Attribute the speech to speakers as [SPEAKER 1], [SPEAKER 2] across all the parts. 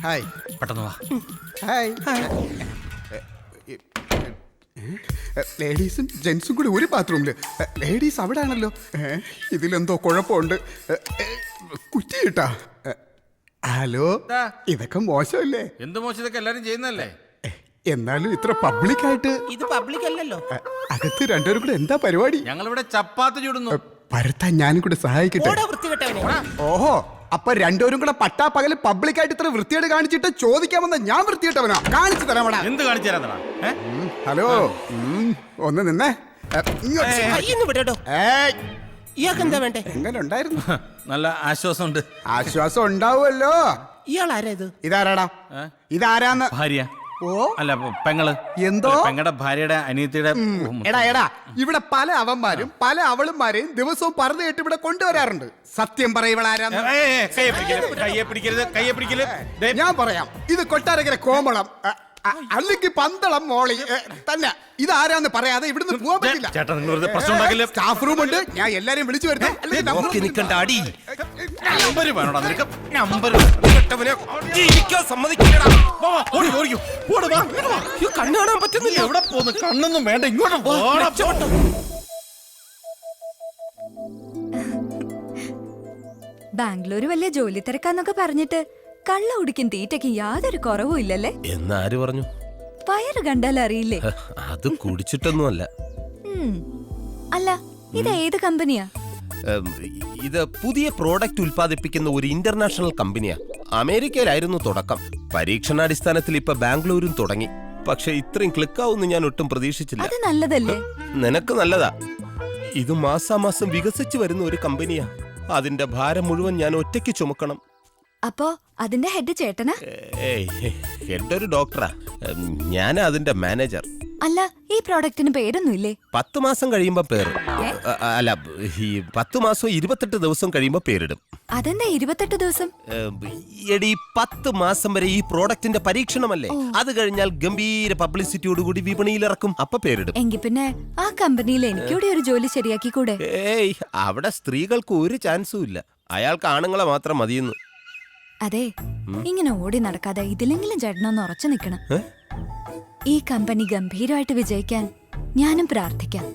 [SPEAKER 1] Hi.
[SPEAKER 2] പെട്ടെന്ന് വാ.
[SPEAKER 1] Hi. ലേഡീസും ജെന്റ്സും കൂടി ഒരു ബാത്റൂമില്. ലേഡീസ് അവിടെ ആണല്ലോ. ഇതിലെന്തോ കുഴപ്പമുണ്ട്. കുറ്റി കിട്ടാ. ഹലോ, ഇതൊക്കെ മോശമല്ലേ?
[SPEAKER 2] എന്ത് മോശം, ഇതൊക്കെ എല്ലാരും ചെയ്യുന്നല്ലേ?
[SPEAKER 1] എന്നാലും ഇത്ര പബ്ലിക്കായിട്ട്.
[SPEAKER 3] ഇത് പബ്ലിക് അല്ലല്ലോ.
[SPEAKER 1] അകത്ത് രണ്ടുപേരും കൂടെ എന്താ പരിപാടി?
[SPEAKER 2] ഞങ്ങളിവിടെ ചപ്പാത്തി ചൂടുന്നു.
[SPEAKER 1] പരത്താൻ ഞാനും കൂടെ സഹായിക്കട്ടെ. ഓഹോ, അപ്പൊ രണ്ടുപേരും കൂടെ പട്ടാപ്പകല് പബ്ലിക്കായിട്ട് ഇത്ര വൃത്തിയായിട്ട് കാണിച്ചിട്ട് ചോദിക്കാമെന്ന് ഞാൻ വൃത്തിയിട്ടവനാ? കാണിച്ചു തരാമടാ.
[SPEAKER 2] എന്ത് കാണിച്ചു തരാ?
[SPEAKER 1] ഹലോ, ഒന്ന് നിന്നേ.
[SPEAKER 3] ഇയാൾക്കെന്താ വേണ്ടേ?
[SPEAKER 1] എങ്ങനെ ഉണ്ടായിരുന്നു?
[SPEAKER 2] നല്ല ആശ്വാസമുണ്ട്.
[SPEAKER 1] ആശ്വാസം ഉണ്ടാവുമല്ലോ.
[SPEAKER 3] ഇയാൾ ആരാ ഇത്?
[SPEAKER 1] ഇതാരാടാ? ഇതാരാന്ന്?
[SPEAKER 2] ഭാര്യ.
[SPEAKER 1] ഓ,
[SPEAKER 2] അല്ല, പെങ്ങള്.
[SPEAKER 1] എന്തോ?
[SPEAKER 2] പെങ്ങളുടെ ഭാര്യയുടെ അനിയത്തിയുടെ.
[SPEAKER 1] എടാ ഇവിടെ പല അവന്മാരും പല അവളുമാരെയും ദിവസവും പറഞ്ഞു കേട്ട് ഇവിടെ കൊണ്ടുവരാറുണ്ട്. സത്യം പറയവളാരാന്ന്?
[SPEAKER 2] കയ്യെ പിടിക്കരുത്, കയ്യെ പിടിക്കരുത്.
[SPEAKER 1] ഞാൻ പറയാം, ഇത് കൊട്ടാരക്കര കോമളം അല്ലെങ്കിൽ പന്തളം മോളി തന്നെ. ഇതാരാന്ന് പറയാതെ ഇവിടുന്ന് പോകാൻ പറ്റില്ല.
[SPEAKER 2] ചേട്ടാ, നിങ്ങൾ വെറുതെ പ്രശ്നം ഉണ്ടാക്കില്ല.
[SPEAKER 1] സ്റ്റാഫ് റൂം ഉണ്ട്, ഞാൻ എല്ലാരെയും വിളിച്ചു വരുത്താം.
[SPEAKER 3] കണ്ണു കാണാൻ പറ്റുന്നില്ല.
[SPEAKER 2] എവിടെ പോന്ന്? കണ്ണൊന്നും വേണ്ട, ഇങ്ങോട്ട്.
[SPEAKER 4] ബാംഗ്ലൂര് വലിയ ജോലി തിരക്കാന്നൊക്കെ പറഞ്ഞിട്ട് കള്ള കുടിക്കും തീറ്റയ്ക്കും യാതൊരു കുറവും ഇല്ലല്ലേ?
[SPEAKER 5] എന്നാര് പറഞ്ഞു?
[SPEAKER 4] വയറ് കണ്ടാൽ അറിയില്ലേ?
[SPEAKER 5] അത് കുടിച്ചിട്ടൊന്നുമല്ല.
[SPEAKER 4] അല്ല, ഇത് ഏത് കമ്പനിയാ?
[SPEAKER 5] ഇത് പുതിയ പ്രോഡക്റ്റ് ഉൽപ്പാദിപ്പിക്കുന്ന ഒരു ഇന്റർനാഷണൽ കമ്പനിയാ. അമേരിക്കയിലായിരുന്നു തുടക്കം. പരീക്ഷണാടിസ്ഥാനത്തിൽ ഇപ്പൊ ബാംഗ്ലൂരും തുടങ്ങി. പക്ഷെ ഇത്രയും ക്ലിക്കാവുന്ന് ഞാൻ ഒട്ടും പ്രതീക്ഷിച്ചില്ല.
[SPEAKER 4] അത് നല്ലതല്ലേ?
[SPEAKER 5] നിനക്ക് നല്ലതാ. ഇത് മാസാമാസം വികസിച്ചു വരുന്ന ഒരു കമ്പനിയാ. അതിന്റെ ഭാരം മുഴുവൻ ഞാൻ ഒറ്റയ്ക്ക് ചുമക്കണം.
[SPEAKER 4] അപ്പോ അതിന്റെ ഹെഡ് ചേട്ടനാ?
[SPEAKER 5] ഹെഡ് ഒരു ഡോക്ടറാ. ഞാനാ അതിന്റെ മാനേജർ.
[SPEAKER 4] അല്ല, ഈ പ്രോഡക്റ്റിന് പേരൊന്നും ഇല്ലേ?
[SPEAKER 5] 10 മാസം കഴിയുമ്പോ പേര്. അല്ല, ഈ 10 മാസം 28 ദിവസം കഴിയുമ്പോ പേരിടും.
[SPEAKER 4] അതെന്താ 28 ദിവസം?
[SPEAKER 5] എടി, 10 മാസം വരെ ഈ പ്രോഡക്റ്റിന്റെ പരീക്ഷണമല്ലേ. അത് കഴിഞ്ഞാൽ ഗംഭീര പബ്ലിസിറ്റിയോടുകൂടി വിപണിയിൽ ഇറക്കും. അപ്പൊ പേരിടും.
[SPEAKER 4] എങ്കിൽ പിന്നെ ആ കമ്പനിയിൽ എനിക്കൂടെ ഒരു ജോലി ശരിയാക്കി കൂടെ?
[SPEAKER 5] അവിടെ സ്ത്രീകൾക്ക് ഒരു ചാൻസും ഇല്ല. അയാൾക്ക് ആണുങ്ങളെ മാത്രം മതിയെന്ന്.
[SPEAKER 4] അതെ, ഇങ്ങനെ ഓടി നടക്കാതെ ഇതിലെങ്കിലും ചേട്ടനൊന്ന് ഉറച്ചു നിൽക്കണം. ഈ കമ്പനി ഗംഭീരമായിട്ട് വിജയിക്കാൻ ഞാനും പ്രാർത്ഥിക്കാം.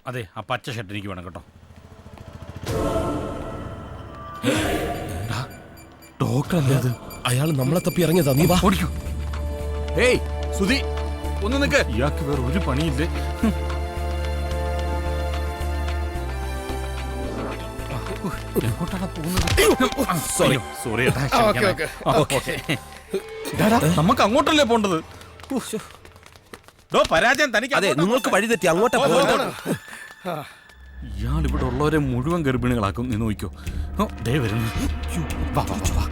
[SPEAKER 2] അതെ, ആ പച്ച ഷർട്ട് എനിക്ക് വേണം കേട്ടോ.
[SPEAKER 5] ഡോക്ടറല്ലേ അത്? അയാൾ നമ്മളെ തപ്പി ഇറങ്ങിയതാ. നീ വാ.
[SPEAKER 2] ഓടിക്കോ. ഏയ് സുധി, ഒന്ന് നിൽക്ക്. ഇയാൾക്ക് വേറെ ഒരു പണിയില്ലേ? നമുക്ക് അങ്ങോട്ടല്ലേ പോണ്ടത്? പരാജയം തനിക്ക്.
[SPEAKER 5] അതെ, നിങ്ങൾക്ക് വഴി തെറ്റി അങ്ങോട്ടാ പോകുന്നത്.
[SPEAKER 2] ഇയാൾ ഇവിടെ ഉള്ളവരെ മുഴുവൻ ഗർഭിണികളാക്കും. നീ നോക്കിക്കോ. ദേ വരുന്നു. വാ വാ വാ.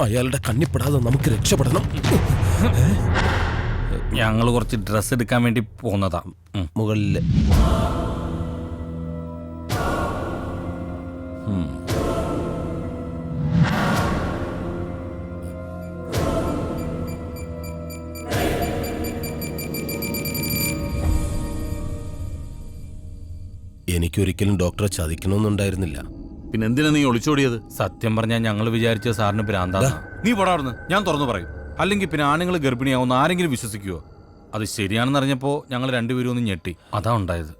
[SPEAKER 5] അയാളുടെ കണ്ണിപ്പെടാതെ നമുക്ക് രക്ഷപ്പെടണം.
[SPEAKER 2] ഞങ്ങൾ കുറച്ച് ഡ്രസ് എടുക്കാൻ വേണ്ടി പോന്നതാ.
[SPEAKER 5] മുകളില് എനിക്കൊരിക്കലും ഡോക്ടറെ ചതിക്കണമെന്നുണ്ടായിരുന്നില്ല.
[SPEAKER 2] പിന്നെ എന്തിനാ നീ ഒളിച്ചോടിയത്? സത്യം പറഞ്ഞാൽ ഞങ്ങൾ വിചാരിച്ച സാറിന് ഭ്രാന്താണ്. നീ പോടാർന്ന്, ഞാൻ തുറന്നു പറയും. അല്ലെങ്കിൽ പിന്നെ ആണുങ്ങൾ ഗർഭിണിയാവുന്ന ആരെങ്കിലും വിശ്വസിക്കുവോ? അത് ശരിയാണെന്ന് അറിഞ്ഞപ്പോ ഞങ്ങൾ രണ്ടുപേരും ഒന്ന് ഞെട്ടി. അതാ ഉണ്ടായത്.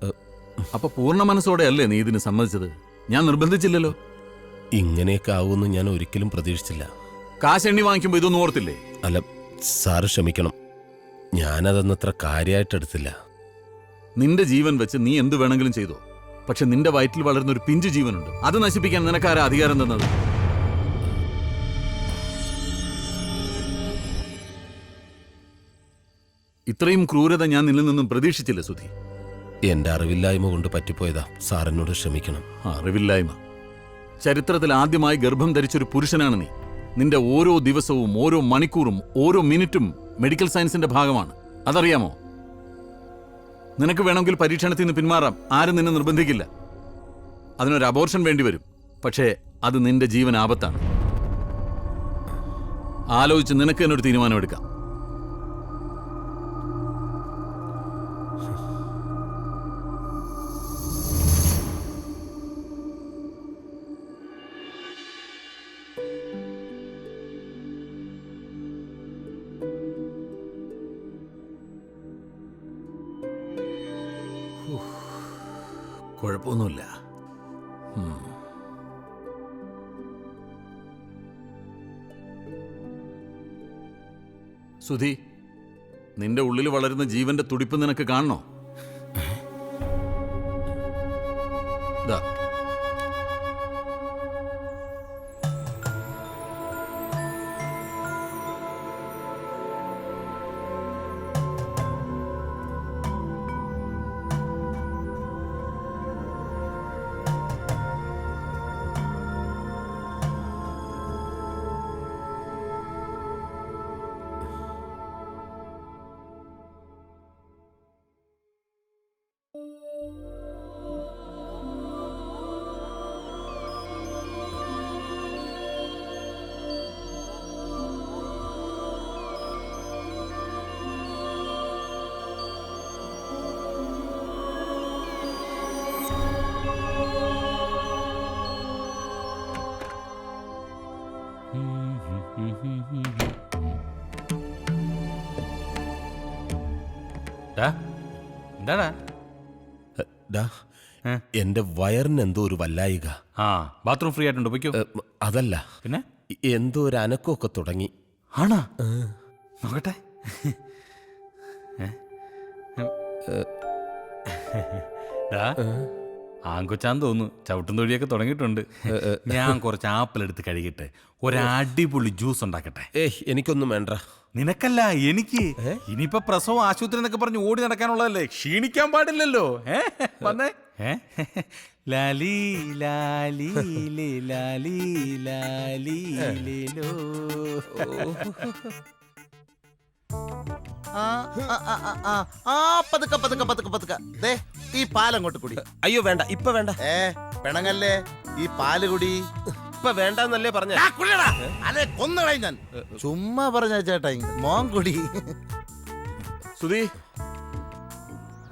[SPEAKER 6] അപ്പൊ പൂർണ്ണ മനസ്സോടെ അല്ലേ നീ ഇതിന് സമ്മതിച്ചത്? ഞാൻ നിർബന്ധിച്ചില്ലല്ലോ.
[SPEAKER 5] ഇങ്ങനെയൊക്കെ ആവുമെന്ന് ഞാൻ ഒരിക്കലും പ്രതീക്ഷിച്ചില്ല.
[SPEAKER 6] കാശ് എണ്ണി വാങ്ങിക്കുമ്പോ ഇതൊന്നും ഓർത്തില്ലേ?
[SPEAKER 5] അല്ല സാറ് ക്ഷമിക്കണം, ഞാനതൊന്നത്ര കാര്യമായിട്ടെടുത്തില്ല.
[SPEAKER 6] നിന്റെ ജീവൻ വെച്ച് നീ എന്ത് വേണമെങ്കിലും ചെയ്തോ. പക്ഷെ നിന്റെ വയറ്റിൽ വളരുന്ന ഒരു പിഞ്ചു ജീവനുണ്ട്. അത് നശിപ്പിക്കാൻ നിനക്കാരാ അധികാരം തന്നത്? ഇത്രയും ക്രൂരത ഞാൻ നിന്നിൽ നിന്നും പ്രതീക്ഷിച്ചില്ല സുധി.
[SPEAKER 5] എന്റെ അറിവില്ലായ്മ കൊണ്ട് പറ്റിപ്പോയതാ. സാറിനോട് ക്ഷമിക്കണം.
[SPEAKER 6] അറിവില്ലായ്മ? ചരിത്രത്തിൽ ആദ്യമായി ഗർഭം ധരിച്ചൊരു പുരുഷനാണ് നീ. നിന്റെ ഓരോ ദിവസവും ഓരോ മണിക്കൂറും ഓരോ മിനിറ്റും മെഡിക്കൽ സയൻസിന്റെ ഭാഗമാണ്. അതറിയാമോ? നിനക്ക് വേണമെങ്കിൽ പരീക്ഷണത്തിൽ നിന്ന് പിന്മാറാം. ആരും നിന്നെ നിർബന്ധിക്കില്ല. അതിനൊരു അബോർഷൻ വേണ്ടി വരും. പക്ഷേ അത് നിന്റെ ജീവൻ ആപത്താണ്. ആലോചിച്ച് നിനക്ക് തന്നെ ഒരു തീരുമാനമെടുക്കാം. കുഴപ്പമൊന്നുമില്ല. സുധി, നിന്റെ ഉള്ളിൽ വളരുന്ന ജീവന്റെ തുടിപ്പ് നിനക്ക് കാണണോ? ദാ.
[SPEAKER 2] എന്താടാ?
[SPEAKER 5] ഡാ, എന്റെ വയറിന് എന്തോ ഒരു വല്ലായിക.
[SPEAKER 2] ആ, ബാത്റൂം ഫ്രീ ആയിട്ടുണ്ട്, പൊയ്ക്കോ.
[SPEAKER 5] അതല്ല,
[SPEAKER 2] പിന്നെ
[SPEAKER 5] എന്തോ ഒരു അനക്കമൊക്കെ തുടങ്ങി.
[SPEAKER 2] ആണോ? നോക്കട്ടെ. ആങ്കൊച്ചാന്ന് തോന്നുന്നു, ചവിട്ടും തൊഴിയൊക്കെ തുടങ്ങിയിട്ടുണ്ട്. ഞാൻ കുറച്ച് ആപ്പിൾ എടുത്ത് കഴുകിട്ട് ഒരടിപൊളി ജ്യൂസ് ഉണ്ടാക്കട്ടെ.
[SPEAKER 5] എനിക്കൊന്നും വേണ്ട.
[SPEAKER 2] നിനക്കല്ല, എനിക്ക്. ഇനിയിപ്പോ പ്രസവം ആശുപത്രി എന്നൊക്കെ പറഞ്ഞ് ഓടി നടക്കാനുള്ളതല്ലേ, ക്ഷീണിക്കാൻ പാടില്ലല്ലോ. വന്നേ. ലാലി ലാലി ലേ, ലാലി ലാലി ലോ.
[SPEAKER 7] പതുക്കെ പതുക്കെ പതുക്കെ പതുക്കെ ദേ ഈ പാലങ്ങോട്ട് കുടി.
[SPEAKER 5] അയ്യോ വേണ്ട, ഇപ്പൊ വേണ്ട.
[SPEAKER 7] പിണങ്ങല്ലേ, ഈ പാല് കുടി.
[SPEAKER 5] ഇപ്പൊ വേണ്ടെന്നല്ലേ പറഞ്ഞ.
[SPEAKER 7] അതെ, കൊന്നുകളയും ഞാൻ. ചുമ്മാ പറഞ്ഞ ചേട്ടാ, മോൻ കുടി.
[SPEAKER 6] സുധി,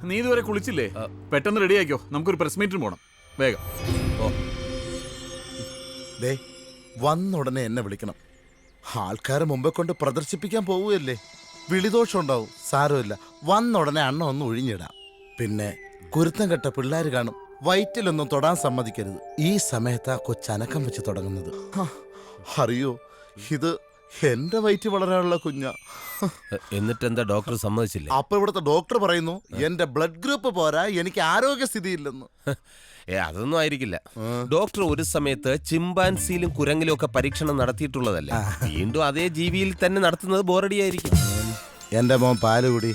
[SPEAKER 6] നീ ഇതുവരെ കുളിച്ചില്ലേ? പെട്ടെന്ന് റെഡിയാക്കോ, നമുക്കൊരു പ്രസ് മീറ്റിന് പോണം. വേഗം.
[SPEAKER 7] ദേ വന്ന ഉടനെ എന്നെ വിളിക്കണം. ആൾക്കാരെ മുമ്പേ കൊണ്ട് പ്രദർശിപ്പിക്കാൻ പോവുകയല്ലേ, വിളിദോഷം ഉണ്ടാവും. സാരമില്ല, വന്ന ഉടനെ അണ്ണ ഒന്ന് ഒഴിഞ്ഞിടാം. പിന്നെ കുരുത്തം കെട്ട പിള്ളേർ കാണും, വയറ്റിലൊന്നും തൊടാൻ സമ്മതിക്കരുത്. ഈ സമയത്താ കൊച്ചനക്കം വെച്ച് തുടങ്ങുന്നത്. അറിയോ, ഇത് എന്റെ വയറ്റ് വളരാനുള്ള കുഞ്ഞാ.
[SPEAKER 5] എന്നിട്ട് എന്താ ഡോക്ടർ സമ്മതിച്ചില്ല?
[SPEAKER 7] അപ്പൊ ഇവിടുത്തെ ഡോക്ടർ പറയുന്നു എന്റെ ബ്ലഡ് ഗ്രൂപ്പ് പോരാ, എനിക്ക് ആരോഗ്യസ്ഥിതി ഇല്ലെന്ന്.
[SPEAKER 5] അതൊന്നും ആയിരിക്കില്ല. ഡോക്ടർ ഒരു സമയത്ത് ചിമ്പാൻസിയിലും കുരങ്ങിലും ഒക്കെ പരീക്ഷണം നടത്തിയിട്ടുള്ളതല്ലേ. വീണ്ടും അതേ ജീവിയിൽ തന്നെ നടത്തുന്നത് ബോറടിയായിരിക്കും.
[SPEAKER 7] എന്റെ മോൻ പാല് കുടി.